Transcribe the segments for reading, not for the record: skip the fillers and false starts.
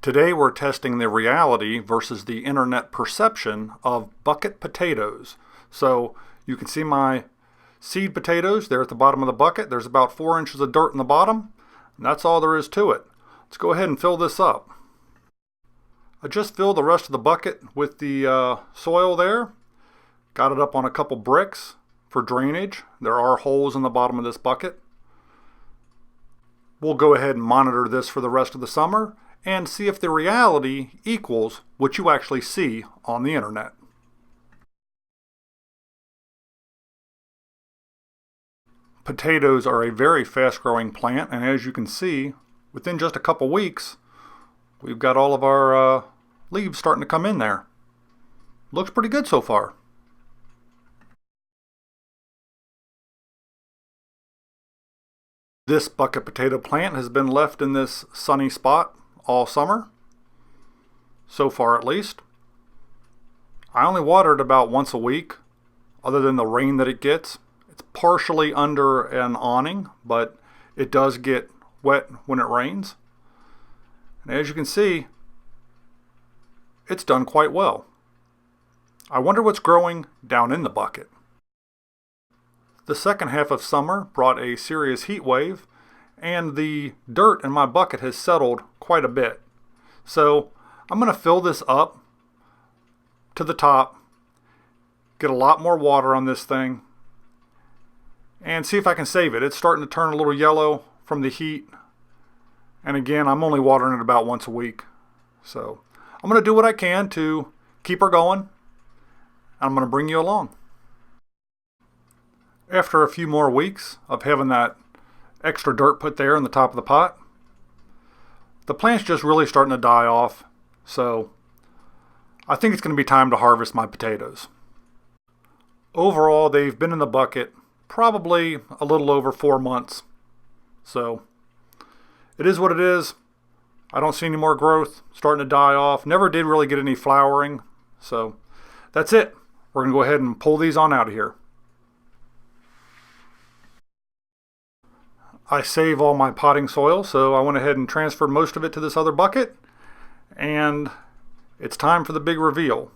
Today we're testing the reality versus the internet perception of bucket potatoes. So you can see my seed potatoes there at the bottom of the bucket. There's about 4 inches of dirt in the bottom, and that's all there is to it. Let's go ahead and fill this up. I just filled the rest of the bucket with the soil there. Got it up on a couple bricks for drainage. There are holes in the bottom of this bucket. We'll go ahead and monitor this for the rest of the summer and see if the reality equals what you actually see on the internet. Potatoes are a very fast-growing plant, and as you can see, within just a couple weeks, we've got all of our leaves starting to come in there. Looks pretty good so far. This bucket potato plant has been left in this sunny spot all summer, so far at least. I only water it about once a week, other than the rain that it gets. It's partially under an awning, but it does get wet when it rains. And as you can see, it's done quite well. I wonder what's growing down in the bucket. The second half of summer brought a serious heat wave, and the dirt in my bucket has settled quite a bit. So I'm going to fill this up to the top, get a lot more water on this thing, and see if I can save it. It's starting to turn a little yellow from the heat, and again, I'm only watering it about once a week. So I'm going to do what I can to keep her going, and I'm going to bring you along. After a few more weeks of having that extra dirt put there in the top of the pot, the plant's just really starting to die off, so I think it's going to be time to harvest my potatoes. Overall, they've been in the bucket probably a little over 4 months, so it is what it is. I don't see any more growth, starting to die off. Never did really get any flowering, so that's it. We're going to go ahead and pull these on out of here. I save all my potting soil, so I went ahead and transferred most of it to this other bucket, and it's time for the big reveal.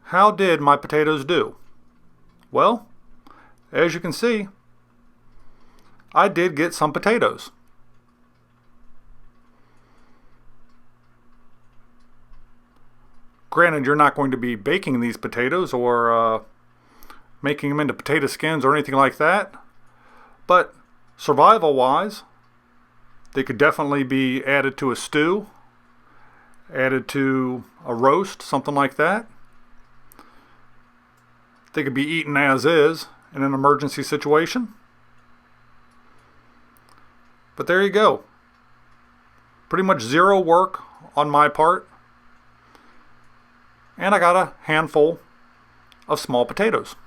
How did my potatoes do? Well, as you can see, I did get some potatoes. Granted, you're not going to be baking these potatoes or making them into potato skins or anything like that, but survival-wise, they could definitely be added to a stew, added to a roast, something like that. They could be eaten as is in an emergency situation. But there you go. Pretty much zero work on my part. And I got a handful of small potatoes.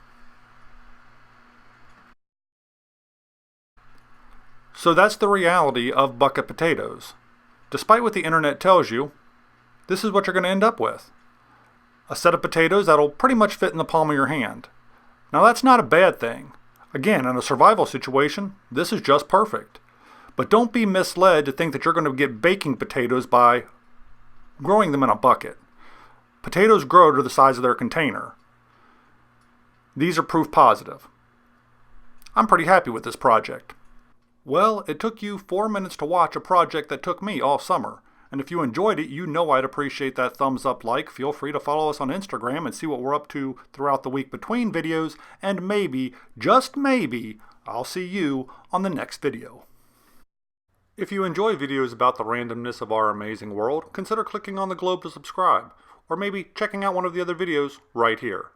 So that's the reality of bucket potatoes. Despite what the internet tells you, this is what you're going to end up with. A set of potatoes that'll pretty much fit in the palm of your hand. Now that's not a bad thing. Again, in a survival situation, this is just perfect. But don't be misled to think that you're going to get baking potatoes by growing them in a bucket. Potatoes grow to the size of their container. These are proof positive. I'm pretty happy with this project. Well, it took you 4 minutes to watch a project that took me all summer. And if you enjoyed it, you know I'd appreciate that thumbs up like. Feel free to follow us on Instagram and see what we're up to throughout the week between videos. And maybe, just maybe, I'll see you on the next video. If you enjoy videos about the randomness of our amazing world, consider clicking on the globe to subscribe. Or maybe checking out one of the other videos right here.